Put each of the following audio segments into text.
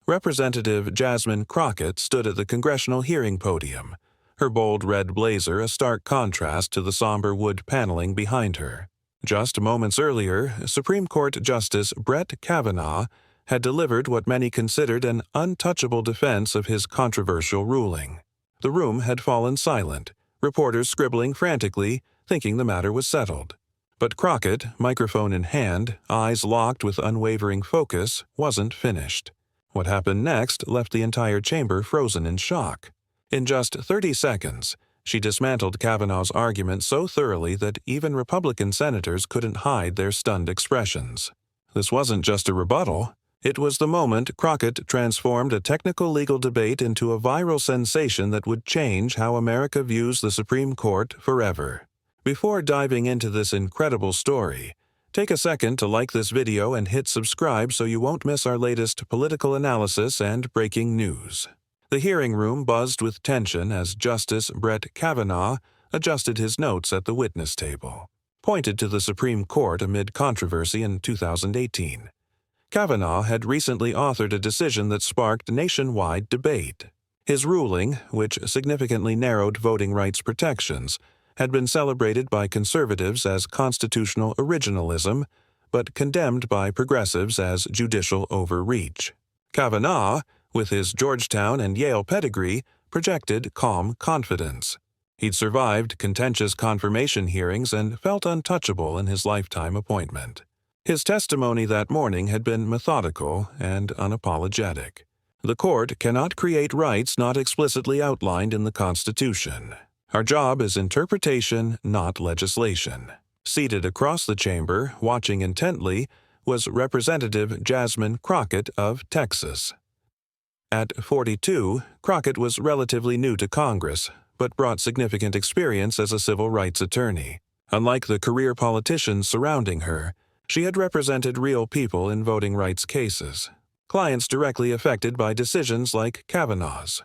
Representative Jasmine Crockett stood at the congressional hearing podium, her bold red blazer a stark contrast to the somber wood paneling behind her. Just moments earlier, Supreme Court Justice Brett Kavanaugh had delivered what many considered an untouchable defense of his controversial ruling. The room had fallen silent, reporters scribbling frantically, thinking the matter was settled. But Crockett, microphone in hand, eyes locked with unwavering focus, wasn't finished. What happened next left the entire chamber frozen in shock. In just 30 seconds, she dismantled Kavanaugh's argument so thoroughly that even Republican senators couldn't hide their stunned expressions. This wasn't just a rebuttal. It was the moment Crockett transformed a technical legal debate into a viral sensation that would change how America views the Supreme Court forever. Before diving into this incredible story, take a second to like this video and hit subscribe so you won't miss our latest political analysis and breaking news. The hearing room buzzed with tension as Justice Brett Kavanaugh adjusted his notes at the witness table, pointed to the Supreme Court amid controversy in 2018. Kavanaugh had recently authored a decision that sparked nationwide debate. His ruling, which significantly narrowed voting rights protections, had been celebrated by conservatives as constitutional originalism, but condemned by progressives as judicial overreach. Kavanaugh, with his Georgetown and Yale pedigree, projected calm confidence. He'd survived contentious confirmation hearings and felt untouchable in his lifetime appointment. His testimony that morning had been methodical and unapologetic. The court cannot create rights not explicitly outlined in the Constitution. Our job is interpretation, not legislation. Seated across the chamber, watching intently, was Representative Jasmine Crockett of Texas. At 42, Crockett was relatively new to Congress, but brought significant experience as a civil rights attorney. Unlike the career politicians surrounding her, she had represented real people in voting rights cases, clients directly affected by decisions like Kavanaugh's.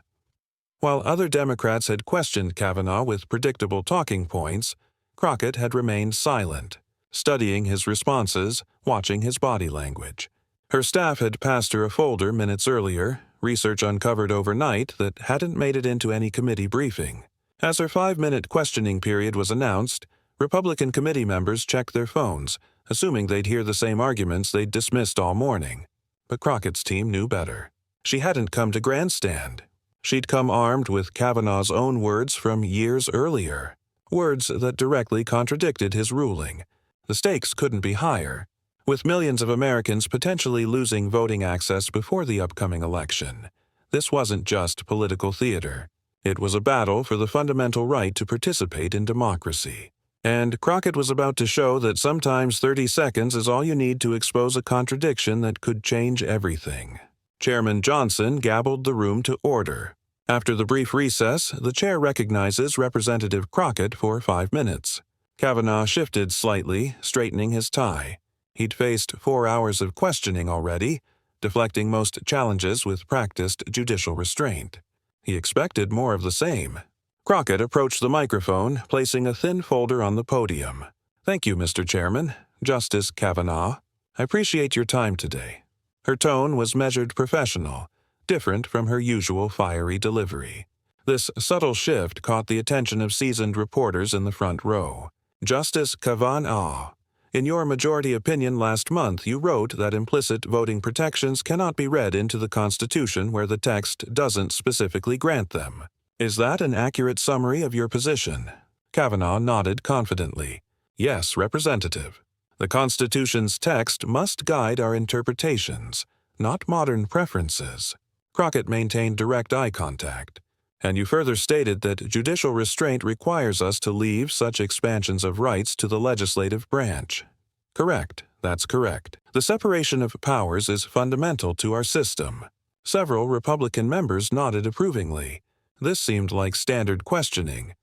While other Democrats had questioned Kavanaugh with predictable talking points, Crockett had remained silent, studying his responses, watching his body language. Her staff had passed her a folder minutes earlier, research uncovered overnight that hadn't made it into any committee briefing. As her 5-minute questioning period was announced, Republican committee members checked their phones, assuming they'd hear the same arguments they'd dismissed all morning. But Crockett's team knew better. She hadn't come to grandstand. She'd come armed with Kavanaugh's own words from years earlier, words that directly contradicted his ruling. The stakes couldn't be higher. With millions of Americans potentially losing voting access before the upcoming election, this wasn't just political theater. It was a battle for the fundamental right to participate in democracy. And Crockett was about to show that sometimes 30 seconds is all you need to expose a contradiction that could change everything. Chairman Johnson gabbled the room to order. After the brief recess, the chair recognizes Representative Crockett for 5 minutes. Kavanaugh shifted slightly, straightening his tie. He'd faced 4 hours of questioning already, deflecting most challenges with practiced judicial restraint. He expected more of the same. Crockett approached the microphone, placing a thin folder on the podium. "Thank you, Mr. Chairman. Justice Kavanaugh. I appreciate your time today." Her tone was measured professional, different from her usual fiery delivery. This subtle shift caught the attention of seasoned reporters in the front row. "Justice Kavanaugh, in your majority opinion last month you wrote that implicit voting protections cannot be read into the Constitution where the text doesn't specifically grant them. Is that an accurate summary of your position?" Kavanaugh nodded confidently. "Yes, Representative. The Constitution's text must guide our interpretations, not modern preferences." Crockett maintained direct eye contact. "And you further stated that judicial restraint requires us to leave such expansions of rights to the legislative branch." "Correct. That's correct. The separation of powers is fundamental to our system." Several Republican members nodded approvingly. This seemed like standard questioning.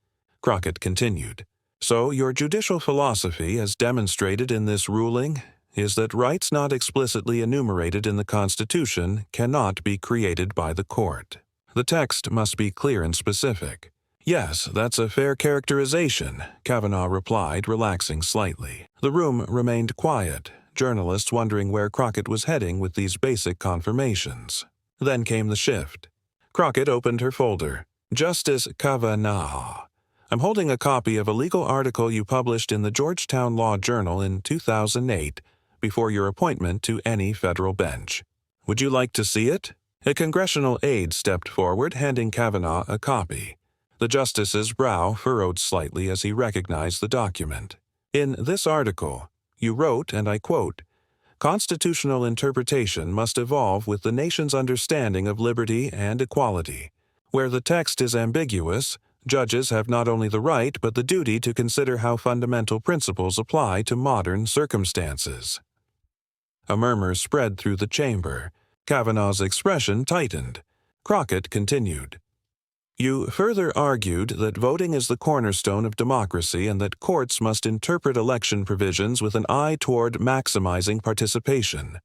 Crockett continued. "So your judicial philosophy, as demonstrated in this ruling, is that rights not explicitly enumerated in the Constitution cannot be created by the court. The text must be clear and specific." "Yes, that's a fair characterization," Kavanaugh replied, relaxing slightly. The room remained quiet, journalists wondering where Crockett was heading with these basic confirmations. Then came the shift. Crockett opened her folder. Justice Kavanaugh. I'm holding a copy of a legal article you published in the Georgetown Law Journal in 2008 before your appointment to any federal bench. Would you like to see it? A congressional aide stepped forward, handing Kavanaugh a copy. The justice's brow furrowed slightly as he recognized the document. In this article, you wrote, and I quote, "Constitutional interpretation must evolve with the nation's understanding of liberty and equality. Where the text is ambiguous, judges have not only the right but the duty to consider how fundamental principles apply to modern circumstances." A murmur spread through the chamber. Kavanaugh's expression tightened. Crockett continued. You further argued that voting is the cornerstone of democracy and that courts must interpret election provisions with an eye toward maximizing participation.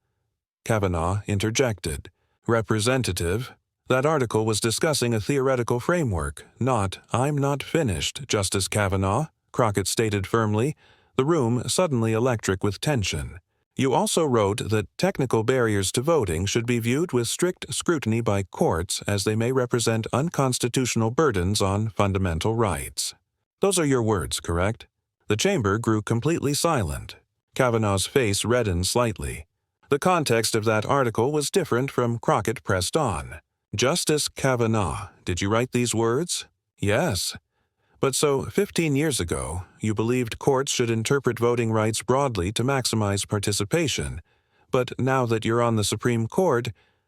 Kavanaugh interjected. Representative, that article was discussing a theoretical framework, not, I'm not finished, Justice Kavanaugh, Crockett stated firmly, the room suddenly electric with tension. You also wrote that technical barriers to voting should be viewed with strict scrutiny by courts as they may represent unconstitutional burdens on fundamental rights. Those are your words, correct? The chamber grew completely silent. Kavanaugh's face reddened slightly. The context of that article was different from Crockett pressed on. Justice Kavanaugh, did you write these words? Yes. But so, 15 years ago, you believed courts should interpret voting rights broadly to maximize participation, but now that you're on the Supreme Court,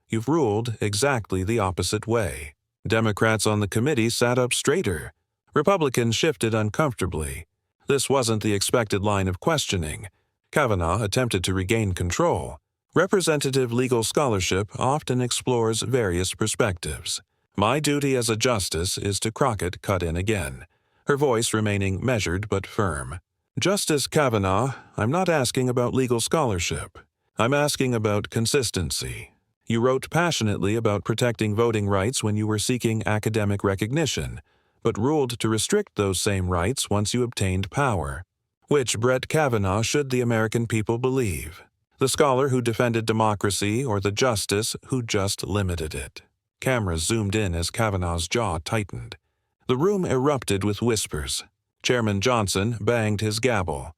you've ruled exactly the opposite way. Democrats on the committee sat up straighter. Republicans shifted uncomfortably. This wasn't the expected line of questioning. Kavanaugh attempted to regain control. Representative legal scholarship often explores various perspectives. My duty as a justice is to Crockett cut in again, her voice remaining measured but firm. Justice Kavanaugh, I'm not asking about legal scholarship. I'm asking about consistency. You wrote passionately about protecting voting rights when you were seeking academic recognition, but ruled to restrict those same rights once you obtained power. Which Brett Kavanaugh should the American people believe? The scholar who defended democracy or the justice who just limited it? Cameras zoomed in as Kavanaugh's jaw tightened. The room erupted with whispers. Chairman Johnson banged his gavel.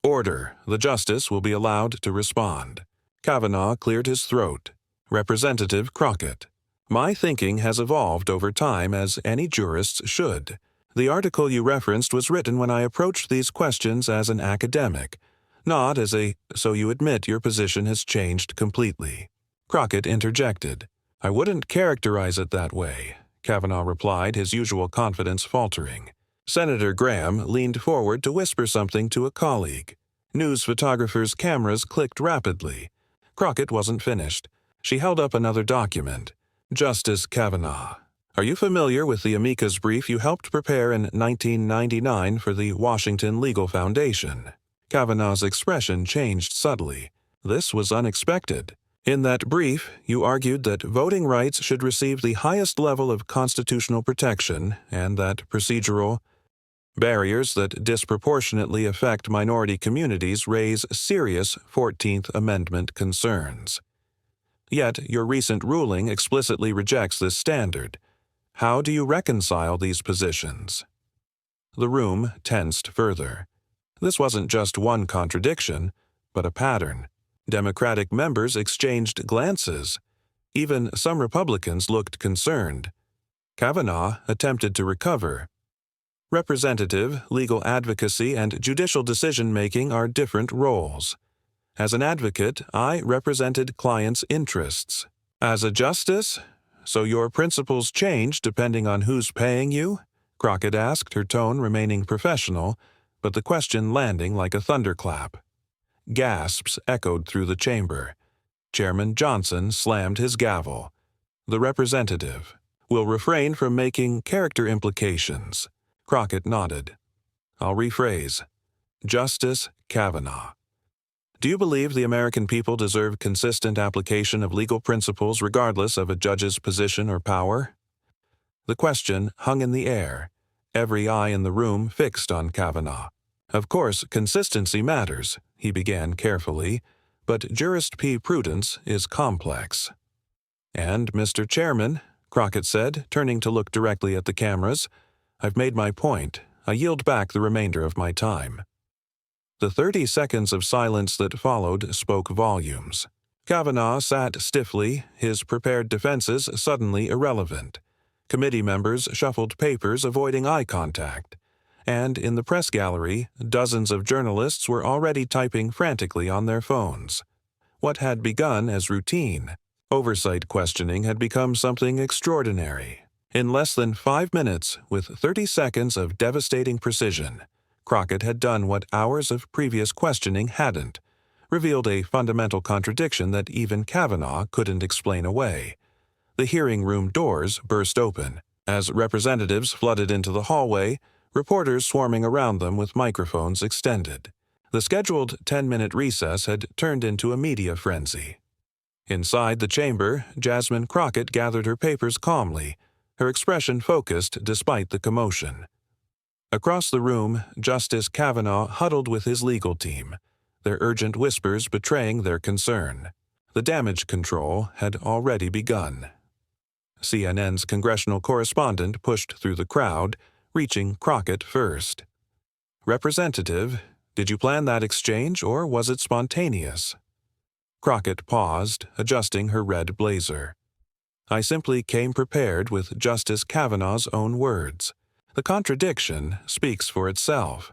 Order. The justice will be allowed to respond. Kavanaugh cleared his throat. Representative Crockett. My thinking has evolved over time, as any jurist's should. The article you referenced was written when I approached these questions as an academic, not as a, so you admit your position has changed completely. Crockett interjected. I wouldn't characterize it that way, Kavanaugh replied, his usual confidence faltering. Senator Graham leaned forward to whisper something to a colleague. News photographers' cameras clicked rapidly. Crockett wasn't finished. She held up another document. Justice Kavanaugh, are you familiar with the amicus brief you helped prepare in 1999 for the Washington Legal Foundation? Kavanaugh's expression changed subtly. This was unexpected. In that brief, you argued that voting rights should receive the highest level of constitutional protection and that procedural barriers that disproportionately affect minority communities raise serious 14th Amendment concerns. Yet your recent ruling explicitly rejects this standard. How do you reconcile these positions? The room tensed further. This wasn't just one contradiction, but a pattern. Democratic members exchanged glances. Even some Republicans looked concerned. Kavanaugh attempted to recover. Representative, legal advocacy, and judicial decision-making are different roles. As an advocate, I represented clients' interests. As a justice, so your principles change depending on who's paying you? Crockett asked, her tone remaining professional, but the question landing like a thunderclap. Gasps echoed through the chamber. Chairman Johnson slammed his gavel. The representative will refrain from making character implications. Crockett nodded. I'll rephrase. Justice Kavanaugh. Do you believe the American people deserve consistent application of legal principles regardless of a judge's position or power? The question hung in the air, every eye in the room fixed on Kavanaugh. Of course, consistency matters, he began carefully, but jurisprudence is complex. "And, Mr. Chairman," Crockett said, turning to look directly at the cameras, "I've made my point. I yield back the remainder of my time." The 30 seconds of silence that followed spoke volumes. Kavanaugh sat stiffly, his prepared defenses suddenly irrelevant. Committee members shuffled papers, avoiding eye contact. And in the press gallery, dozens of journalists were already typing frantically on their phones. What had begun as routine, oversight questioning, had become something extraordinary. In less than 5 minutes, with 30 seconds of devastating precision, Crockett had done what hours of previous questioning hadn't, revealed a fundamental contradiction that even Kavanaugh couldn't explain away. The hearing room doors burst open. As representatives flooded into the hallway, reporters swarming around them with microphones extended. The scheduled 10-minute recess had turned into a media frenzy. Inside the chamber, Jasmine Crockett gathered her papers calmly, her expression focused despite the commotion. Across the room, Justice Kavanaugh huddled with his legal team, their urgent whispers betraying their concern. The damage control had already begun. CNN's congressional correspondent pushed through the crowd, reaching Crockett first. "Representative, did you plan that exchange, or was it spontaneous?" Crockett paused, adjusting her red blazer. "I simply came prepared with Justice Kavanaugh's own words. The contradiction speaks for itself."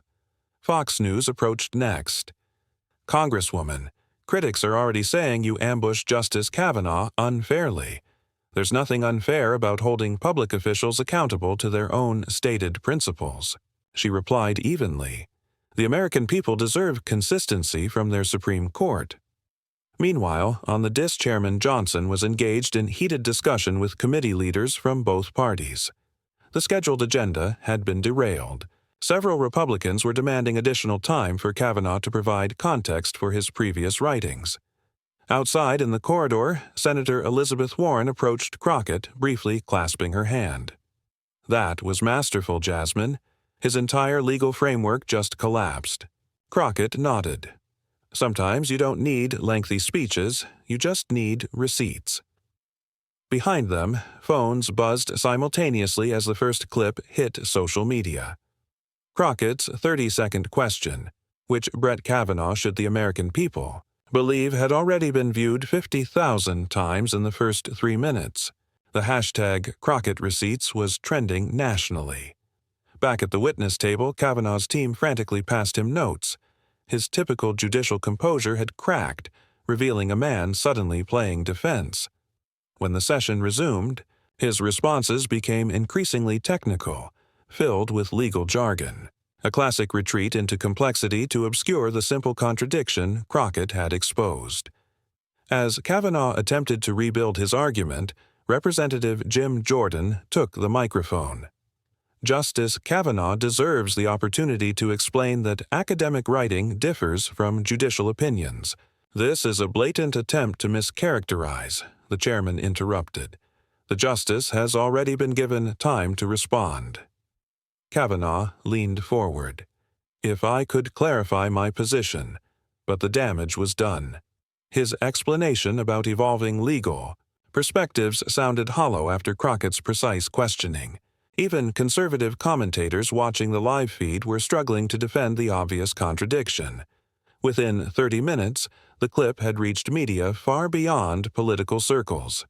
Fox News approached next. "Congresswoman, critics are already saying you ambushed Justice Kavanaugh unfairly. There's nothing unfair about holding public officials accountable to their own stated principles." She replied evenly. "The American people deserve consistency from their Supreme Court." Meanwhile, on the dais, Chairman Johnson was engaged in heated discussion with committee leaders from both parties. The scheduled agenda had been derailed. Several Republicans were demanding additional time for Kavanaugh to provide context for his previous writings. Outside in the corridor, Senator Elizabeth Warren approached Crockett, briefly clasping her hand. "That was masterful, Jasmine. His entire legal framework just collapsed." Crockett nodded. "Sometimes you don't need lengthy speeches, you just need receipts." Behind them, phones buzzed simultaneously as the first clip hit social media. Crockett's 30-second question, which Brett Kavanaugh should the American people believe, had already been viewed 50,000 times in the first 3 minutes. The hashtag Crockett Receipts was trending nationally. Back at the witness table, Kavanaugh's team frantically passed him notes. His typical judicial composure had cracked, revealing a man suddenly playing defense. When the session resumed, his responses became increasingly technical, filled with legal jargon, a classic retreat into complexity to obscure the simple contradiction Crockett had exposed. As Kavanaugh attempted to rebuild his argument, Representative Jim Jordan took the microphone. "Justice Kavanaugh deserves the opportunity to explain that academic writing differs from judicial opinions. This is a blatant attempt to mischaracterize," the chairman interrupted. "The justice has already been given time to respond." Kavanaugh leaned forward. "If I could clarify my position, but the damage was done." His explanation about evolving legal perspectives sounded hollow after Crockett's precise questioning. Even conservative commentators watching the live feed were struggling to defend the obvious contradiction. Within 30 minutes, the clip had reached media far beyond political circles.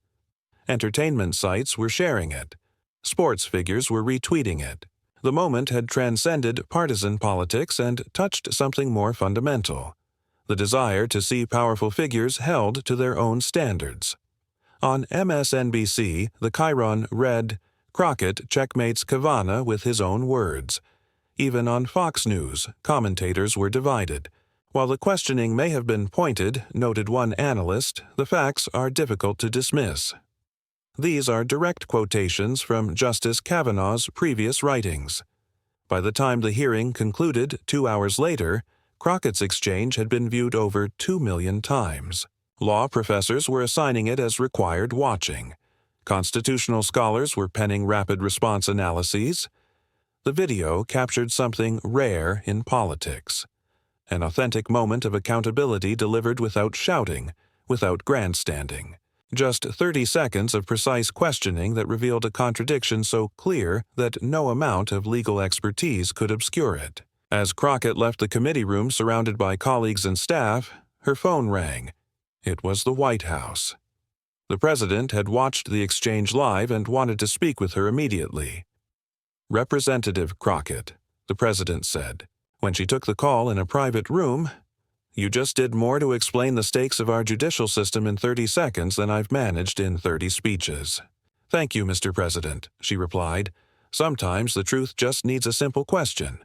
Entertainment sites were sharing it. Sports figures were retweeting it. The moment had transcended partisan politics and touched something more fundamental: the desire to see powerful figures held to their own standards. On MSNBC, the chyron read, "Crockett checkmates Kavanaugh with his own words." Even on Fox News, commentators were divided. "While the questioning may have been pointed," noted one analyst, "the facts are difficult to dismiss." These are direct quotations from Justice Kavanaugh's previous writings. By the time the hearing concluded 2 hours later, Crockett's exchange had been viewed over 2 million times. Law professors were assigning it as required watching. Constitutional scholars were penning rapid response analyses. The video captured something rare in politics: an authentic moment of accountability delivered without shouting, without grandstanding, Just 30 seconds of precise questioning that revealed a contradiction so clear that no amount of legal expertise could obscure it. As Crockett left the committee room surrounded by colleagues and staff, her phone rang. It was the White House. The president had watched the exchange live and wanted to speak with her immediately. "Representative Crockett," the president said, when she took the call in a private room, "you just did more to explain the stakes of our judicial system in 30 seconds than I've managed in 30 speeches." "Thank you, Mr. President," she replied. "Sometimes the truth just needs a simple question."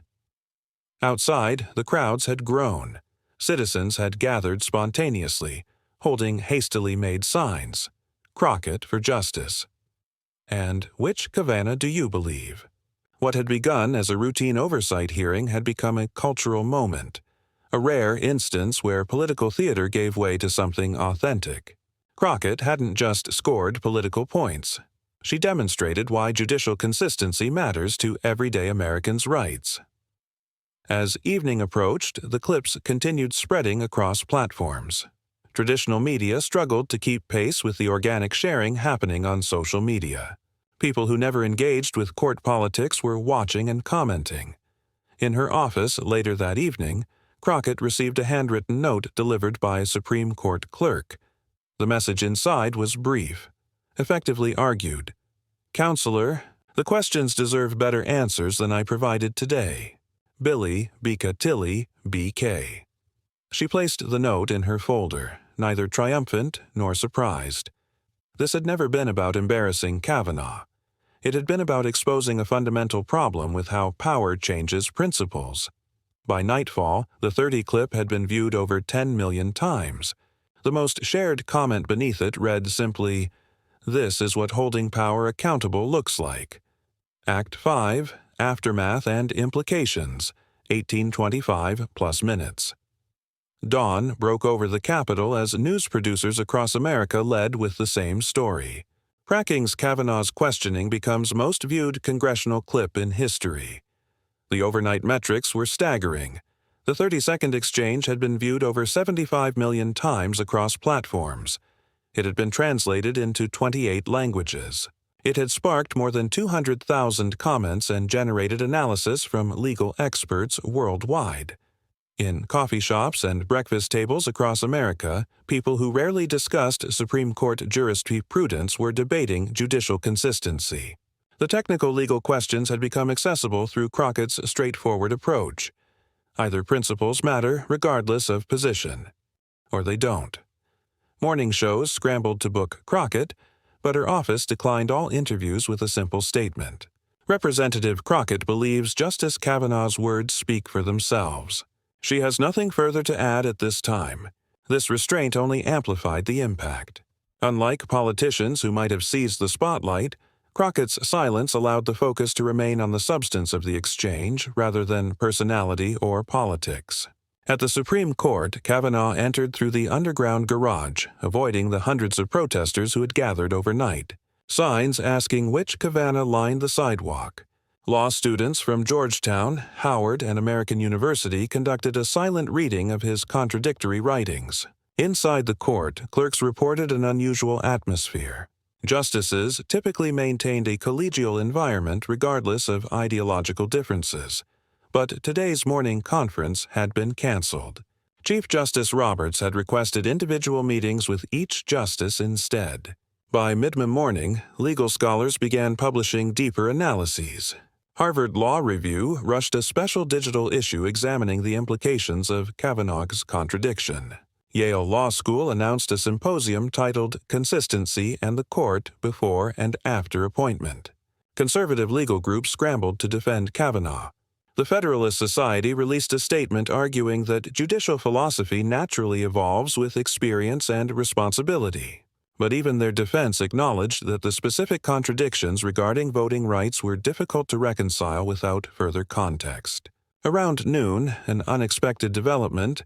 Outside, the crowds had grown. Citizens had gathered spontaneously, holding hastily made signs. "Crockett for justice." And which Kavanaugh do you believe? What had begun as a routine oversight hearing had become a cultural moment, a rare instance where political theater gave way to something authentic. Crockett hadn't just scored political points. She demonstrated why judicial consistency matters to everyday Americans' rights. As evening approached, the clips continued spreading across platforms. Traditional media struggled to keep pace with the organic sharing happening on social media. People who never engaged with court politics were watching and commenting. In her office later that evening, Crockett received a handwritten note delivered by a Supreme Court clerk. The message inside was brief, effectively argued. "Counselor, the questions deserve better answers than I provided today. Billy, Bika Tilly, BK." She placed the note in her folder, neither triumphant nor surprised. This had never been about embarrassing Kavanaugh. It had been about exposing a fundamental problem with how power changes principles. By nightfall, the 30 clip had been viewed over 10 million times. The most shared comment beneath it read simply, "This is what holding power accountable looks like." Act 5, Aftermath and Implications, 1825 plus minutes. Dawn broke over the Capitol as news producers across America led with the same story. Cracking's Kavanaugh's questioning becomes most viewed congressional clip in history. The overnight metrics were staggering. The 30-second exchange had been viewed over 75 million times across platforms. It had been translated into 28 languages. It had sparked more than 200,000 comments and generated analysis from legal experts worldwide. In coffee shops and breakfast tables across America, people who rarely discussed Supreme Court jurisprudence were debating judicial consistency. The technical legal questions had become accessible through Crockett's straightforward approach. Either principles matter regardless of position, or they don't. Morning shows scrambled to book Crockett, but her office declined all interviews with a simple statement. Representative Crockett believes Justice Kavanaugh's words speak for themselves. She has nothing further to add at this time. This restraint only amplified the impact. Unlike politicians who might have seized the spotlight, Crockett's silence allowed the focus to remain on the substance of the exchange rather than personality or politics. At the Supreme Court, Kavanaugh entered through the underground garage, avoiding the hundreds of protesters who had gathered overnight. Signs asking which Kavanaugh lined the sidewalk. Law students from Georgetown, Howard, and American University conducted a silent reading of his contradictory writings. Inside the court, clerks reported an unusual atmosphere. Justices typically maintained a collegial environment regardless of ideological differences. But today's morning conference had been canceled. Chief Justice Roberts had requested individual meetings with each justice instead. By mid-morning, legal scholars began publishing deeper analyses. Harvard Law Review rushed a special digital issue examining the implications of Kavanaugh's contradiction. Yale Law School announced a symposium titled Consistency and the Court Before and After Appointment. Conservative legal groups scrambled to defend Kavanaugh. The Federalist Society released a statement arguing that judicial philosophy naturally evolves with experience and responsibility. But even their defense acknowledged that the specific contradictions regarding voting rights were difficult to reconcile without further context. Around noon, an unexpected development,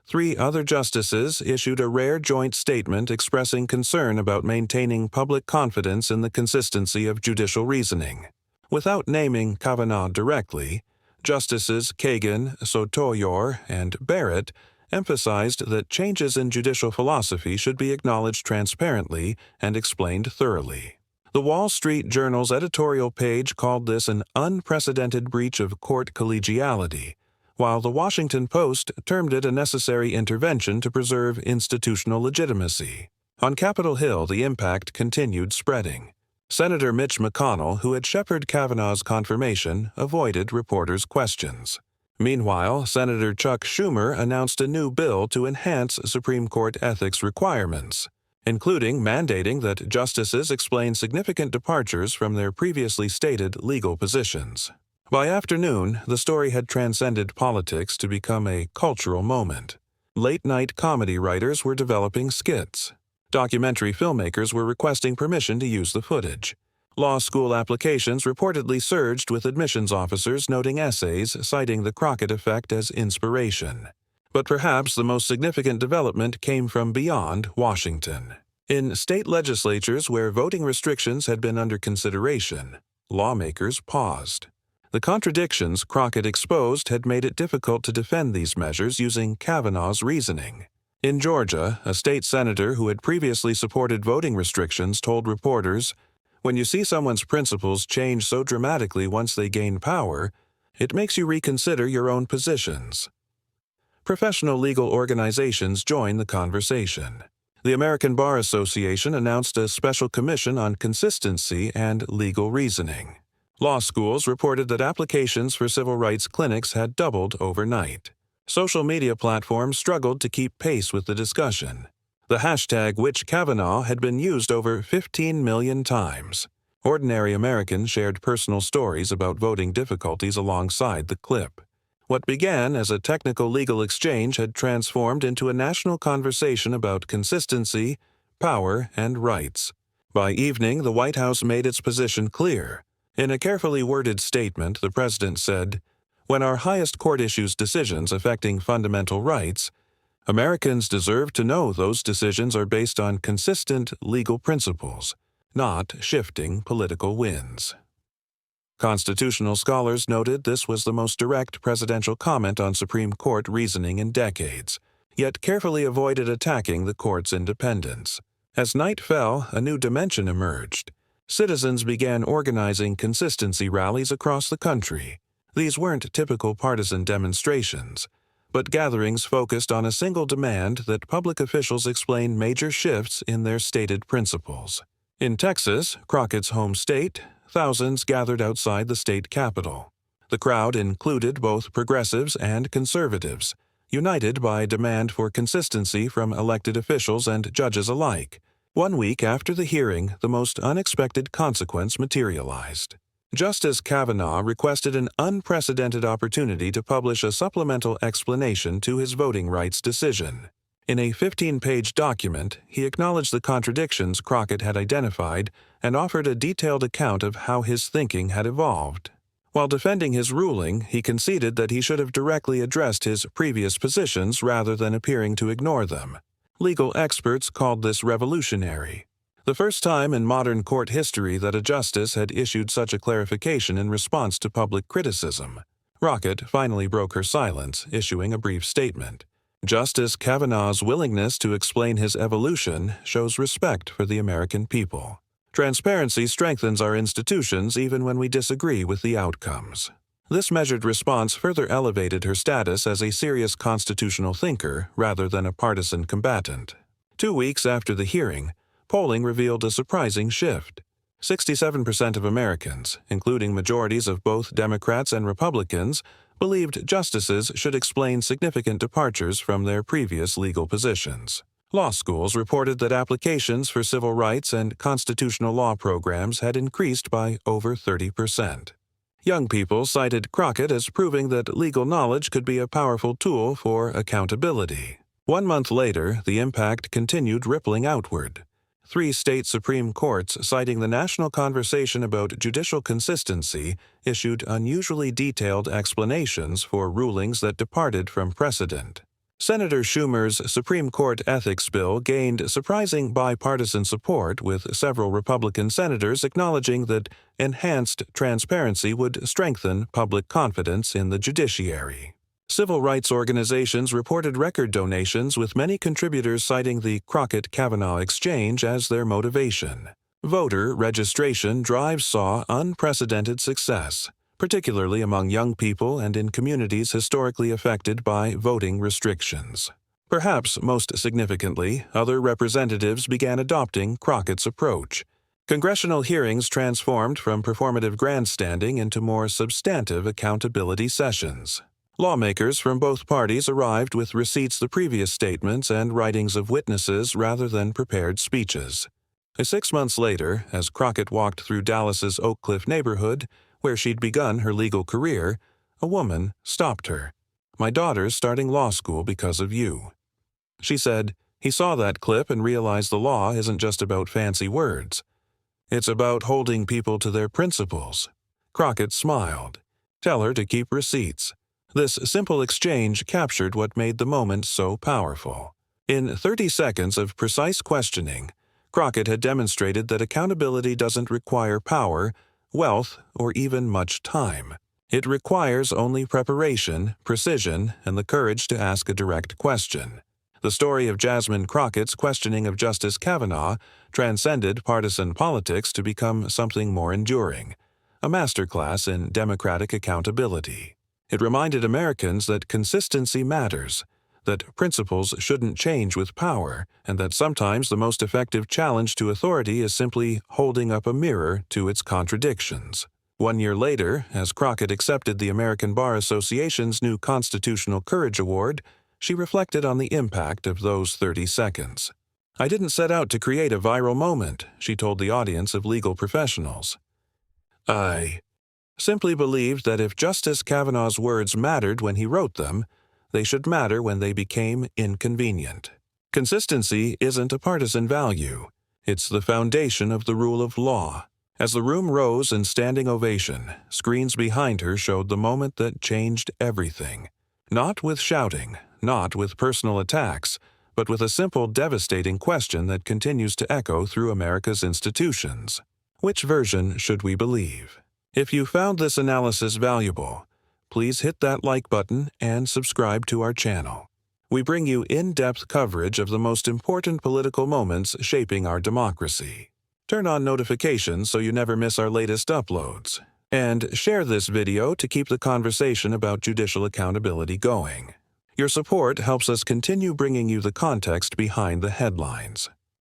3 other justices issued a rare joint statement expressing concern about maintaining public confidence in the consistency of judicial reasoning. Without naming Kavanaugh directly, Justices Kagan, Sotomayor, and Barrett emphasized that changes in judicial philosophy should be acknowledged transparently and explained thoroughly. The Wall Street Journal's editorial page called this an unprecedented breach of court collegiality, while the Washington Post termed it a necessary intervention to preserve institutional legitimacy. On Capitol Hill, the impact continued spreading. Senator Mitch McConnell, who had shepherded Kavanaugh's confirmation, avoided reporters' questions. Meanwhile, Senator Chuck Schumer announced a new bill to enhance Supreme Court ethics requirements, including mandating that justices explain significant departures from their previously stated legal positions. By afternoon, the story had transcended politics to become a cultural moment. Late-night comedy writers were developing skits. Documentary filmmakers were requesting permission to use the footage. Law school applications reportedly surged, with admissions officers noting essays citing the Crockett effect as inspiration. But perhaps the most significant development came from beyond Washington. In state legislatures where voting restrictions had been under consideration, lawmakers paused. The contradictions Crockett exposed had made it difficult to defend these measures using Kavanaugh's reasoning. In Georgia, a state senator who had previously supported voting restrictions told reporters, "When you see someone's principles change so dramatically once they gain power, it makes you reconsider your own positions." Professional legal organizations joined the conversation. The American Bar Association announced a special commission on consistency and legal reasoning. Law schools reported that applications for civil rights clinics had doubled overnight. Social media platforms struggled to keep pace with the discussion. The hashtag #WhичKavanaugh had been used over 15 million times. Ordinary Americans shared personal stories about voting difficulties alongside the clip. What began as a technical legal exchange had transformed into a national conversation about consistency, power, and rights. By evening, the White House made its position clear. In a carefully worded statement, the president said, "When our highest court issues decisions affecting fundamental rights, Americans deserve to know those decisions are based on consistent legal principles, not shifting political winds." Constitutional scholars noted this was the most direct presidential comment on Supreme Court reasoning in decades, yet carefully avoided attacking the court's independence. As night fell, a new dimension emerged. Citizens began organizing consistency rallies across the country. These weren't typical partisan demonstrations, but gatherings focused on a single demand that public officials explain major shifts in their stated principles. In Texas, Crockett's home state, thousands gathered outside the state capitol. The crowd included both progressives and conservatives, united by a demand for consistency from elected officials and judges alike. 1 week after the hearing, the most unexpected consequence materialized. Justice Kavanaugh requested an unprecedented opportunity to publish a supplemental explanation to his voting rights decision. In a 15-page document, he acknowledged the contradictions Crockett had identified and offered a detailed account of how his thinking had evolved. While defending his ruling, he conceded that he should have directly addressed his previous positions rather than appearing to ignore them. Legal experts called this revolutionary. The first time in modern court history that a justice had issued such a clarification in response to public criticism. Crockett finally broke her silence, issuing a brief statement. Justice Kavanaugh's willingness to explain his evolution shows respect for the American people. Transparency strengthens our institutions even when we disagree with the outcomes. This measured response further elevated her status as a serious constitutional thinker rather than a partisan combatant. 2 weeks after the hearing, polling revealed a surprising shift. 67% of Americans, including majorities of both Democrats and Republicans, believed justices should explain significant departures from their previous legal positions. Law schools reported that applications for civil rights and constitutional law programs had increased by over 30%. Young people cited Crockett as proving that legal knowledge could be a powerful tool for accountability. 1 month later, the impact continued rippling outward. 3 state Supreme Courts, citing the national conversation about judicial consistency, issued unusually detailed explanations for rulings that departed from precedent. Senator Schumer's Supreme Court ethics bill gained surprising bipartisan support, with several Republican senators acknowledging that enhanced transparency would strengthen public confidence in the judiciary. Civil rights organizations reported record donations, with many contributors citing the Crockett-Kavanaugh exchange as their motivation. Voter registration drives saw unprecedented success, particularly among young people and in communities historically affected by voting restrictions. Perhaps most significantly, other representatives began adopting Crockett's approach. Congressional hearings transformed from performative grandstanding into more substantive accountability sessions. Lawmakers from both parties arrived with receipts the previous statements and writings of witnesses rather than prepared speeches. 6 months later, as Crockett walked through Dallas's Oak Cliff neighborhood, where she'd begun her legal career, a woman stopped her. "My daughter's starting law school because of you." She said, "He saw that clip and realized the law isn't just about fancy words. It's about holding people to their principles." Crockett smiled. "Tell her to keep receipts." This simple exchange captured what made the moment so powerful. In 30 seconds of precise questioning, Crockett had demonstrated that accountability doesn't require power, wealth, or even much time. It requires only preparation, precision, and the courage to ask a direct question. The story of Jasmine Crockett's questioning of Justice Kavanaugh transcended partisan politics to become something more enduring, a masterclass in democratic accountability. It reminded Americans that consistency matters, that principles shouldn't change with power, and that sometimes the most effective challenge to authority is simply holding up a mirror to its contradictions. 1 year later, as Crockett accepted the American Bar Association's new Constitutional Courage Award, she reflected on the impact of those 30 seconds. "I didn't set out to create a viral moment," she told the audience of legal professionals. "I simply believed that if Justice Kavanaugh's words mattered when he wrote them, they should matter when they became inconvenient." Consistency isn't a partisan value. It's the foundation of the rule of law. As the room rose in standing ovation, screens behind her showed the moment that changed everything. Not with shouting, not with personal attacks, but with a simple, devastating question that continues to echo through America's institutions. Which version should we believe? If you found this analysis valuable, please hit that like button and subscribe to our channel. We bring you in-depth coverage of the most important political moments shaping our democracy. Turn on notifications so you never miss our latest uploads. And share this video to keep the conversation about judicial accountability going. Your support helps us continue bringing you the context behind the headlines.